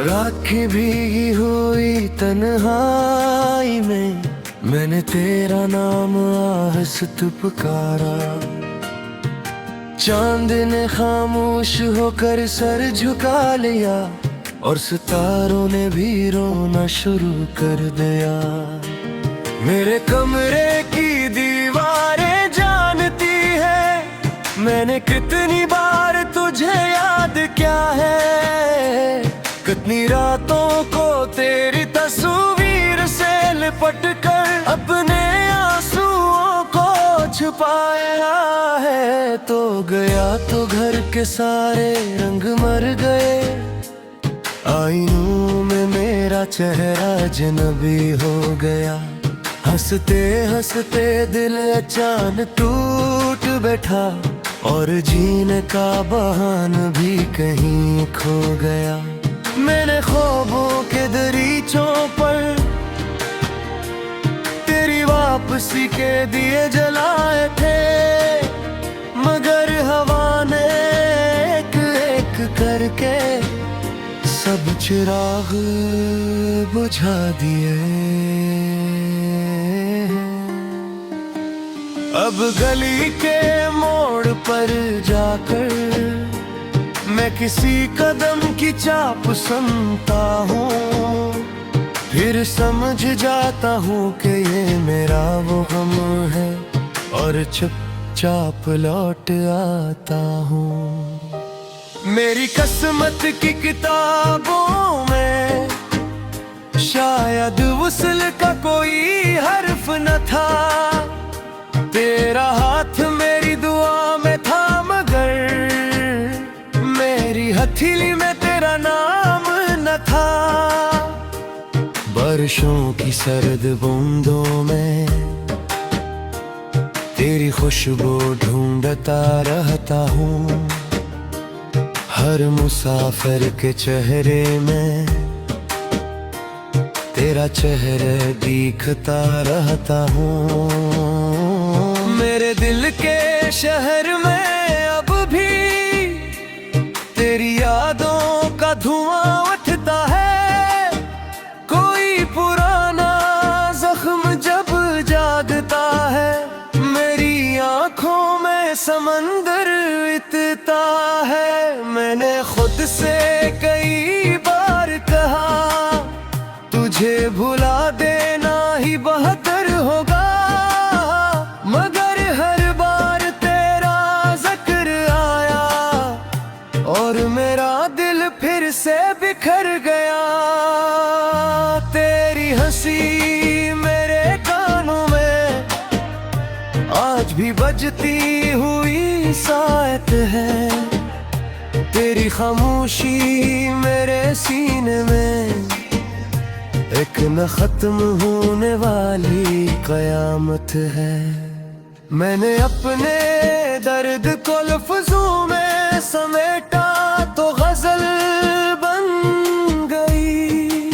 राखें भीगी हुई तन्हाई में मैंने तेरा नाम आहस्त पुकारा। चांद ने खामोश होकर सर झुका लिया और सितारों ने भी रोना शुरू कर दिया। मेरे कमरे की दीवारें जानती है मैंने कितनी बार तुझे याद क्या है। कितनी रातों को तेरी तस्वीर से लिपट कर अपने आंसुओं को छुपाया है। तो गया तो घर के सारे रंग मर गए, आईनों में मेरा चेहरा अजनबी हो गया। हंसते हंसते दिल अचानक टूट बैठा और जीने का बहाना भी कहीं खो गया। मैंने ख्वाबों के दरीचों पर तेरी वापसी के दिए जलाए थे, मगर हवा ने एक एक करके सब चिराग बुझा दिए। अब गली के मोड़ पर जाकर मैं किसी कदम की चाप सुनता हूँ, फिर समझ जाता हूँ कि ये मेरा वो गम है और चुपचाप लौट आता हूँ। मेरी किस्मत की किताबों में शायद वसल का कोई हर्फ न था, तेरा हाथ मेरी दुआ में था, मगर मेरी हथेली में तेरा नाम न था। बारिशों की सर्द बूंदों में तेरी खुशबू ढूंढता रहता हूँ, हर मुसाफिर के चेहरे में तेरा चेहरा दिखता रहता हूँ। मेरे दिल के शहर में अब भी तेरी यादों का धुआं उठता है। कोई पुराना जख्म जब जागता है, मेरी आंखों में समंदर इतना है। मैंने खुद से कई बार कहा तुझे भुला देना ही बेहतर होगा, मगर हर बार तेरा जिक्र आया और मेरा दिल फिर से बिखर गया। तेरी हंसी मेरे कानों में आज भी बजती हुई साथ है, तेरी खामोशी मेरे सीने में एक न खत्म होने वाली कयामत है। मैंने अपने दर्द को लफ्जों में समेटा तो गजल बन गई,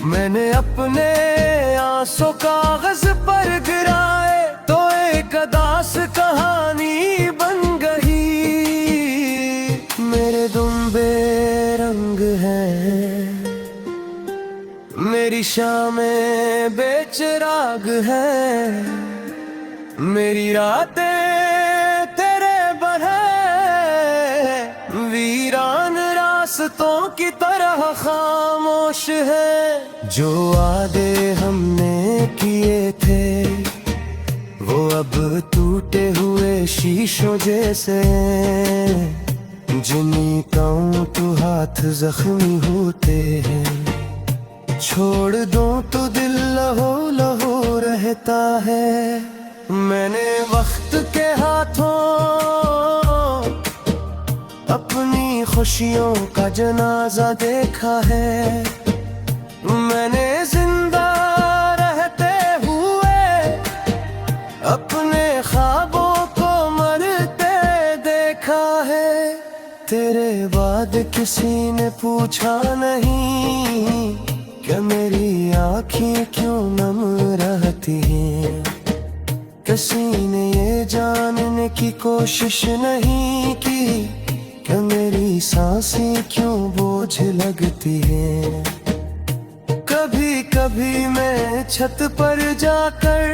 मैंने अपने आंसू कागज पर गिराए तो एक अदास कहानी बन गई। मेरे दुम बेरंग हैं, मेरी शामें बेचिराग है, मेरी रातें तेरे बरहे वीरान रास्तों की तरह खामोश है। जो वादे हमने किए थे वो अब टूटे हुए शीशों जैसे, जिन्हीं कहूँ तो हाथ जख्मी होते हैं। छोड़ दूं तो दिल लहू लहू रहता है। मैंने वक्त के हाथों अपनी खुशियों का जनाजा देखा है, मैंने जिंदा रहते हुए अपने ख्वाबों को मरते देखा है। तेरे बाद किसी ने पूछा नहीं क्या मेरी आँखें क्यों नम रहती हैं, किसी ने ये जानने की कोशिश नहीं की क्या मेरी सांसें क्यों बोझ लगती हैं। कभी कभी मैं छत पर जाकर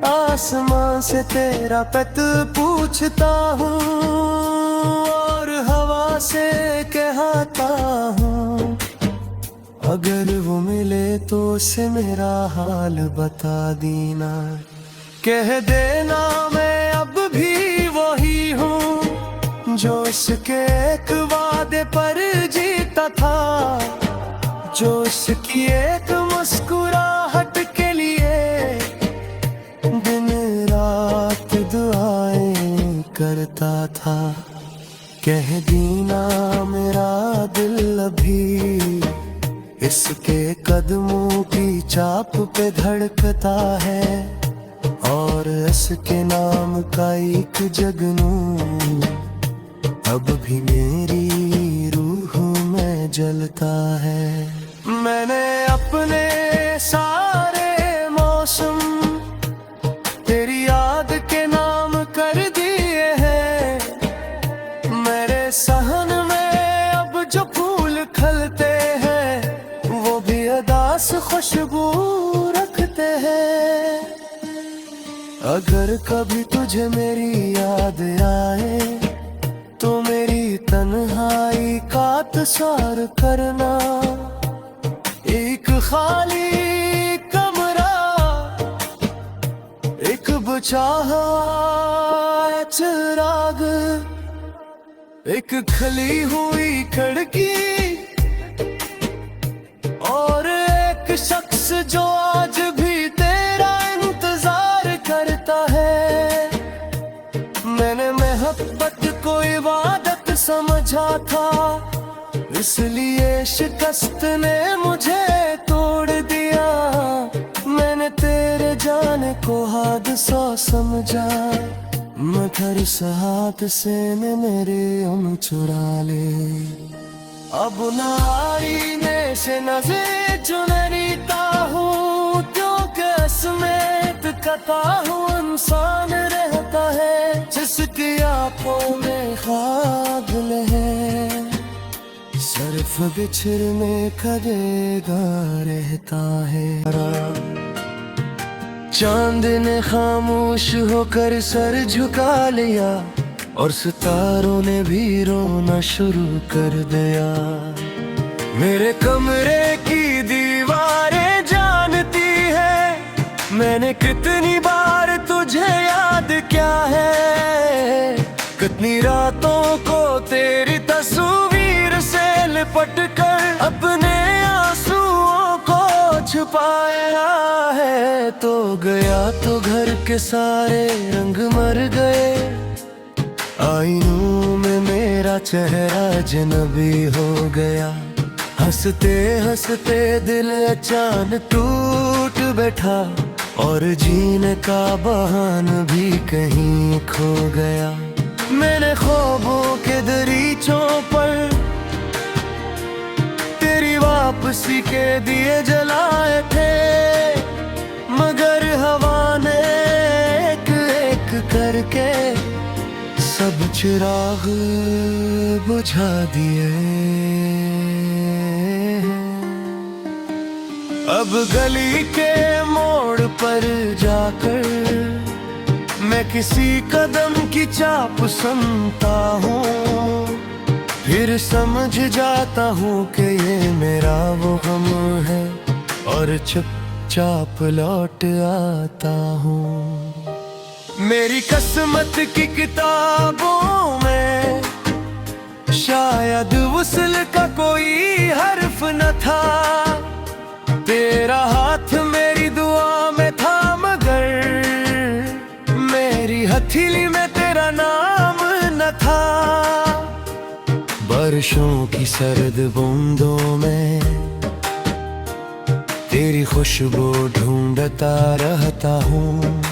आसमां से तेरा पत पूछता हूँ और हवा से कहता हूँ, अगर वो मिले तो उसे मेरा हाल बता देना। कह देना मैं अब भी वही हूँ जो उसके एक वादे पर जीता था, जो उसकी एक मुस्कुराहट के लिए दिन रात दुआएं करता था। कह दीना मेरा दिल अभी इसके कदमों की चाप पे धड़कता है, और इसके नाम का एक जगनू अब भी मेरी रूह में जलता है। मैंने अपने सारे मौसम तेरी याद के नाम कर दिए हैं। मेरे सहन में अब जो फूल खलते हैं वो भी अदास खुशबू रखते हैं। अगर कभी तुझे मेरी याद आए तो मेरी तन्हाई का तस्वर करना। एक खाली कमरा, एक बुझा चिराग, एक खली हुई खिड़की और एक शख्स जो आज भी तेरा इंतजार करता है। मैंने मोहब्बत को इबादत समझा था, इसलिए शिकस्त ने मुझे तोड़ दिया। मैंने तेरे जाने को हादसा समझा, मगर इस हाथ से ने मेरे उम चुरा ले। अब नारीने से नज़र चुनरीता हूँ, क्योंकि समेत कता हूँ इंसान रहता है जिसकी आंखों में ख्वाब है। सिर्फ बिछड़ने का देगा रहता है। चांद ने खामोश होकर सर झुका लिया और सितारों ने भी रोना शुरू कर दिया। मेरे कमरे की दीवारें जानती है मैंने कितनी बार तुझे याद क्या है। कितनी रातों को तेरी तस्वीर से लिपट कर अपने आंसुओं को छुपाया है। तो गया तो घर के सारे रंग मर गए, आईनों में मेरा चेहरा अजनबी हो गया। हंसते हंसते दिल अचानक टूट बैठा और जीने का बहाना भी कहीं खो गया। मैंने ख्वाबों के दरीचों पर तेरी वापसी के दिए जलाए थे, मगर हवा ने एक एक करके सब चिराग बुझा दिए। अब गली के मोड़ पर जाकर मैं किसी कदम की चाप सुनता हूँ, फिर समझ जाता हूँ कि ये मेरा वो गम है और चुपचाप लौट आता हूँ। मेरी किस्मत की किताबों में शायद वसल का कोई हर्फ न था, तेरा हाथ मेरी दुआ में था, मगर मेरी हथेली में तेरा नाम न था। बारिशों की सर्द बूंदों में तेरी खुशबू ढूंढता रहता हूँ,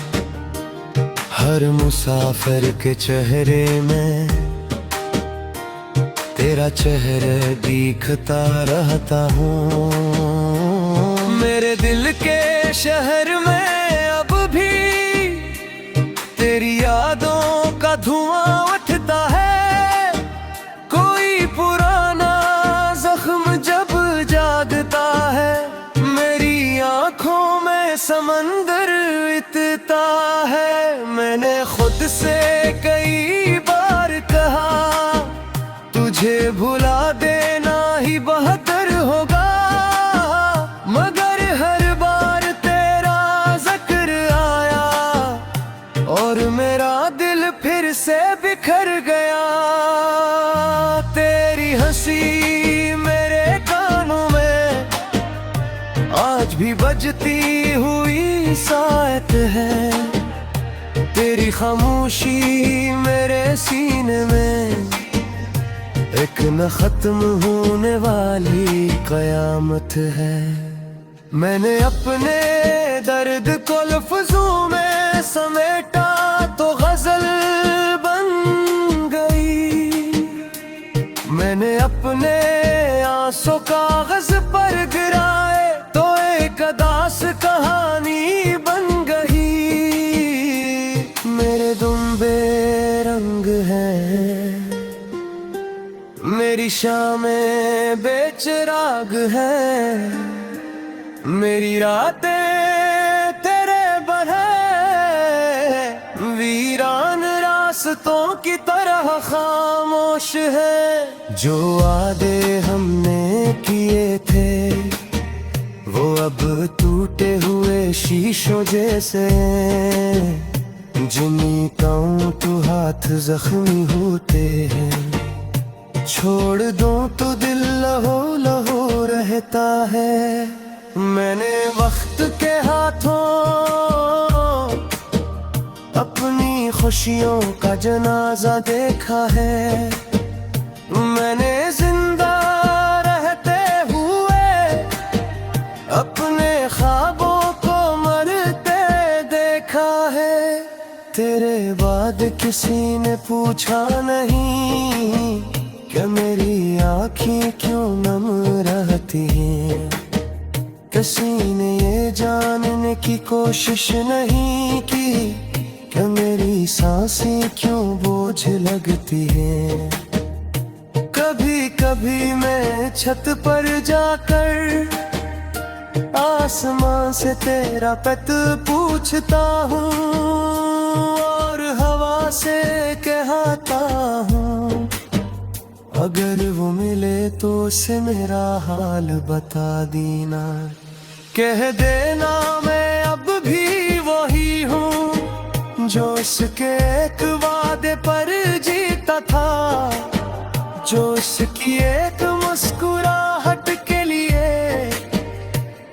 हर मुसाफिर के चेहरे में तेरा चेहरा दिखता रहता हूँ। मेरे दिल के शहर में अब भी तेरी यादों का धुआं उठता है, लगता है। मैंने खुद से कई बार कहा तुझे भुला देना ही बेहतर होगा, मगर हर बार तेरा जिक्र आया और मेरा दिल फिर से बिखर गया। तेरी हंसी मेरे कानों में आज भी बजती हुई सायत है, तेरी खामोशी मेरे सीने में एक न खत्म होने वाली कयामत है। मैंने अपने दर्द को लफ्जों में समेटा तो गजल बन गई, मैंने अपने आंसू कागज पर गिराए तो एक अदास कहानी बन गई। मेरे दुम बेरंग हैं, मेरी शामें बेचिराग है, मेरी रातें तेरे बने वीरान रास्तों की तरह खामोश है। जो वादे हमने किए थे वो अब टूटे हुए शीशों जैसे, जिन्हीं पाँव तो हाथ जख्मी होते हैं। छोड़ दूं तो दिल लहो लहो रहता है। मैंने वक्त के हाथों अपनी खुशियों का जनाजा देखा है, मैंने जिंदा रहते हुए अपने ख्वाबों को मरते देखा है। तेरे बाद किसी ने पूछा नहीं क्या मेरी आँखें क्यों नम रहती हैं, किसी ने ये जानने की कोशिश नहीं की क्या मेरी सांसें क्यों बोझ लगती हैं। कभी कभी मैं छत पर जाकर आसमां से तेरा पत पूछता हूँ और हवा से कहता हूँ अगर वो मिले तो उसे मेरा हाल बता देना। कह देना मैं अब भी वही हूँ जो उसके एक वादे पर जीता था, जो उसकी एक मुस्कुराहट के लिए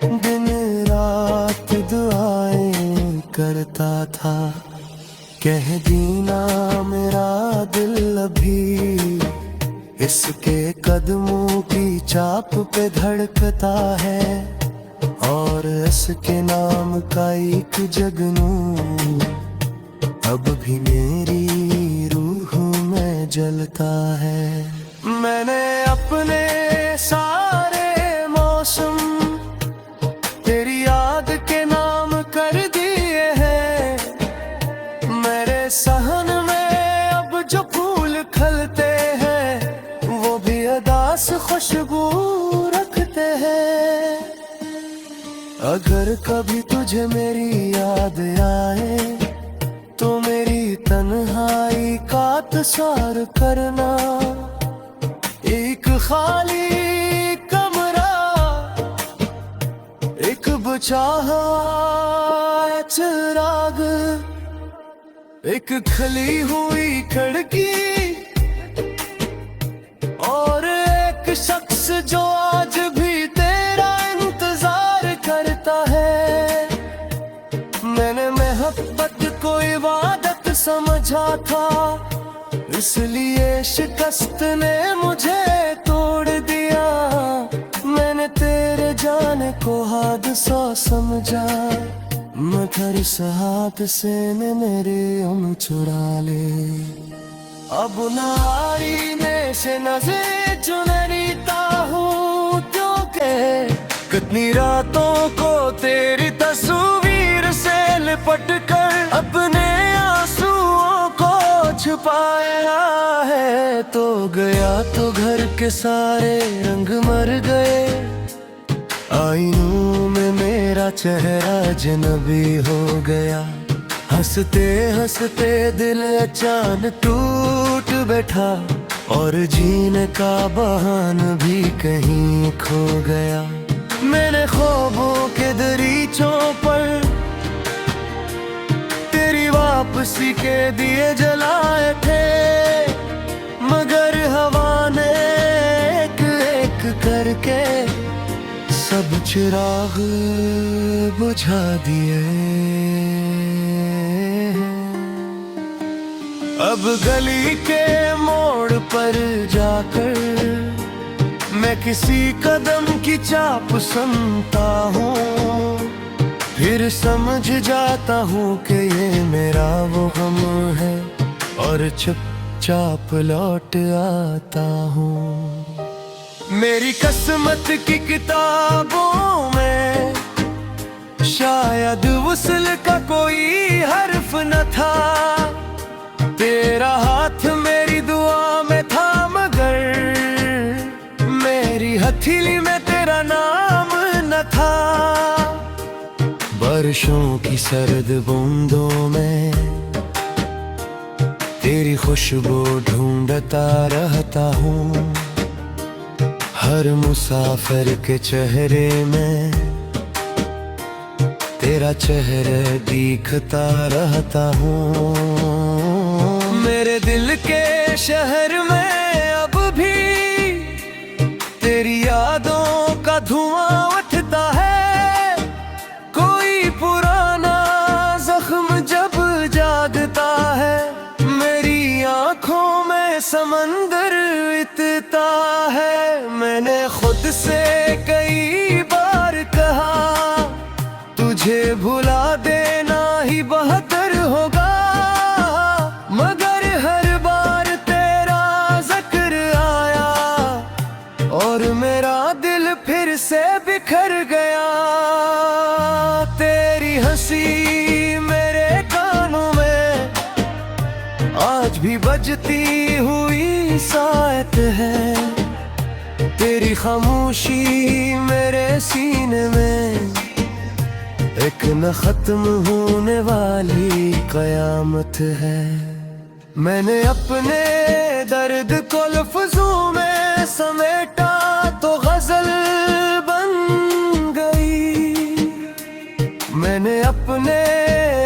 दिन रात दुआएं करता था। कह देना मेरा दिल अभी इसके कदमों की चाप पे धड़कता है और इसके नाम का एक जगनू अब भी मेरी रूह में जलता है। मैंने अपने सारे मौसम तेरी याद के नाम कर दिए हैं, मेरे सहन में अब जो फूल खलते खुशबू रखते हैं। अगर कभी तुझे मेरी याद आए तो मेरी तन्हाई का तस्वर करना, एक खाली कमरा, एक बुझा चिराग, एक खली हुई खिड़की और एक शख्स जो आज भी तेरा इंतजार करता है। मैंने मोहब्बत को इबादत समझा था, इसलिए शिकस्त ने मुझे तोड़ दिया। मैंने तेरे जाने को हादसा समझा, मगर इस हादसे ने मेरे उम्र चुरा ले। अब नारी में से नज़र चुनरीता हूँ क्योंकि कितनी रातों को तेरी तस्वीर से लिपट कर अपने आंसुओं को छुपाया है। तो गया तो घर के सारे रंग मर गए, आईनों में मेरा चेहरा अजनबी हो गया। हंसते हंसते दिल अचानक टूट बैठा, और जीने का बहाना भी कहीं खो गया। मैंने ख्वाबों के दरीचों पर तेरी वापसी के दिए जलाए थे, मगर हवा ने एक एक करके सब चिराग बुझा दिए। अब गली के मोड़ पर जाकर मैं किसी कदम की चाप सुनता हूँ, फिर समझ जाता हूँ कि ये मेरा वो गम है, और चुपचाप लौट आता हूँ। मेरी किस्मत की किताबों में शायद वसल का कोई हर्फ न था, तेरा हाथ मेरी दुआ में था, मगर मेरी हथेली में तेरा नाम न था। बारिशों की सर्द बूंदों में तेरी खुशबू ढूंढता रहता हूँ, हर मुसाफिर के चेहरे में तेरा चेहरा दिखता रहता हूँ। मेरे दिल के शहर में अब भी तेरी यादों का धुआं उठता है, कोई पुराना जख्म जब जागता है, मेरी आंखों में समंदर इतना है। मैंने खुद से कई बार कहा तुझे भुला देना ही बेहतर होगा, मगर हर बार तेरा जिक्र आया और मेरा दिल फिर से बिखर गया। तेरी हंसी मेरे कानों में आज भी बजती हुई साथ है, तेरी खामोशी मेरे सीने में एक न खत्म होने वाली कयामत है। मैंने अपने दर्द को लफ्जों में समेटा तो गजल बन गई, मैंने अपने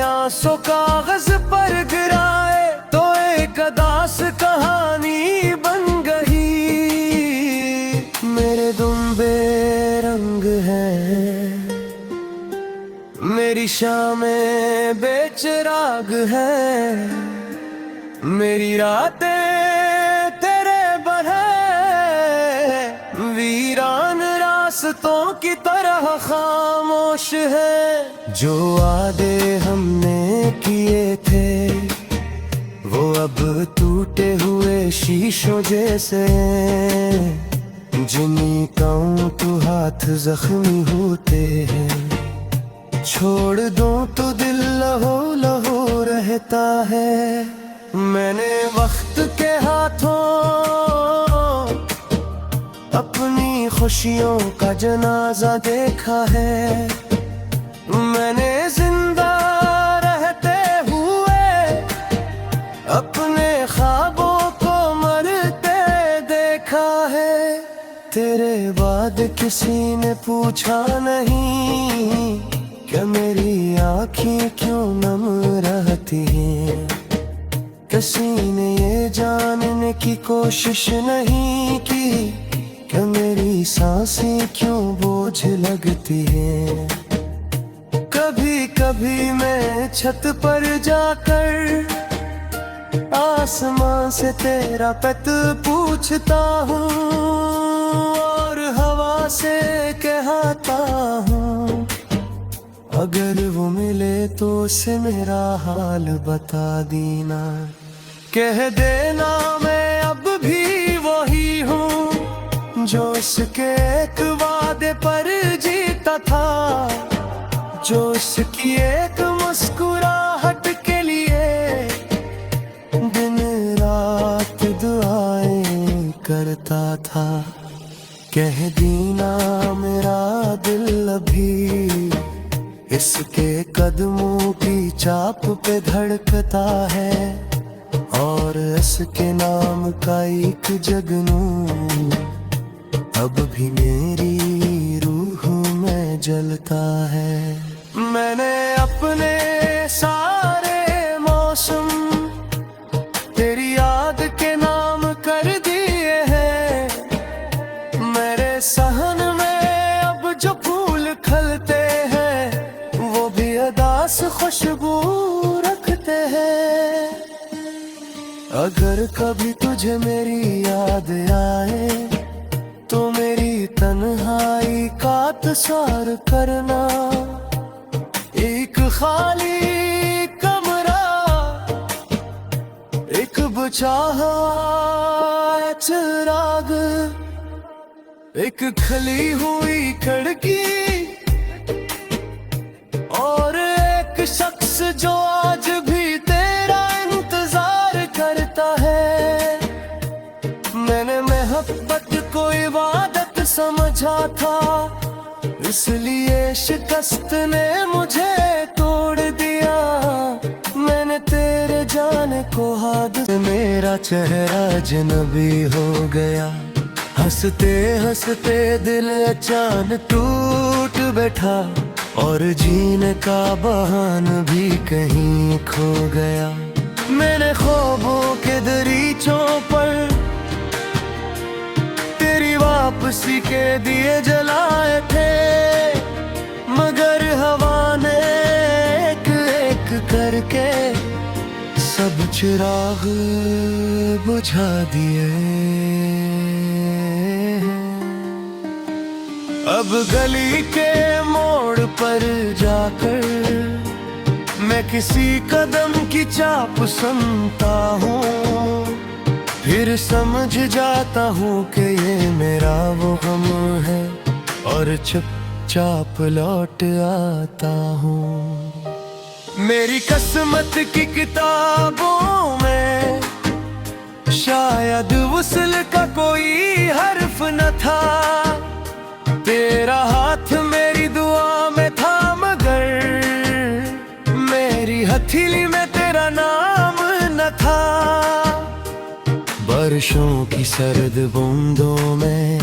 आंसू कागज पर गिराए तो एक अदास कहानी बन गई। मेरे दुम बेरंग हैं, मेरी शामें बेचिराग है, मेरी रातें तेरे बरहे वीरान रास्तों की तरह खामोश है। जो वादे हमने किए थे वो अब टूटे हुए शीशों जैसे, जिन्हीं कहूँ तो हाथ जख्मी होते हैं, छोड़ दूं तो दिल लहो लहो रहता है। मैंने वक्त के हाथों अपनी खुशियों का जनाजा देखा है, मैंने जिंदा रहते हुए अपने ख्वाबों को मरते देखा है। तेरे बाद किसी ने पूछा नहीं क्या मेरी आँखें क्यों नम रहती हैं, किसी ने ये जानने की कोशिश नहीं की क्या मेरी सांसें क्यों बोझ लगती हैं। कभी कभी मैं छत पर जाकर आसमां से तेरा पत पूछता हूँ, और हवा से कहता हूँ अगर वो मिले तो उसे मेरा हाल बता देना, कह देना मैं अब भी वही हूँ जो उसके एक वादे पर जीता था, जो उसकी एक मुस्कुराहट के लिए दिन रात दुआएं करता था। कह देना मेरा दिल अभी इसके कदमों की चाप पे धड़कता है और इसके नाम का एक जुगनू अब भी मेरी रूह में जलता है। मैंने अपने सारे मौसम तेरी याद के नाम कर दिए हैं। मेरे सहन में अब जो फूल खलते हैं वो भी अदास खुशबू रखते हैं। अगर कभी तुझे मेरी याद आए तो मेरी तन्हाई का तस्वर करना। एक खाली कमरा, एक बुझा चिराग, एक खली हुई खिड़की और एक शख्स जो आज भी तेरा इंतजार करता है। मैंने मोहब्बत को इबादत समझा था, इसलिए शिकस्त ने मुझे तोड़ दिया। मैंने तेरे जाने को हाथ, मेरा चेहरा अजनबी हो गया। हंसते हंसते दिल अचानक टूट बैठा और जीने का बहाना भी कहीं खो गया। मैंने ख्वाबों के दरीचों पर तेरी वापसी के दिए जलाए थे, मगर हवा ने एक एक करके सब चिराग बुझा दिए। अब गली के मोड़ पर जाकर मैं किसी कदम की चाप सुनता हूँ, फिर समझ जाता हूँ कि ये मेरा वो गम है और चुपचाप लौट आता हूँ। मेरी किस्मत की किताबों में शायद वसल का कोई हर्फ न था। तेरा हाथ मेरी दुआ में था, मगर मेरी हथेली में तेरा नाम न था। बारिशों की सर्द बूंदों में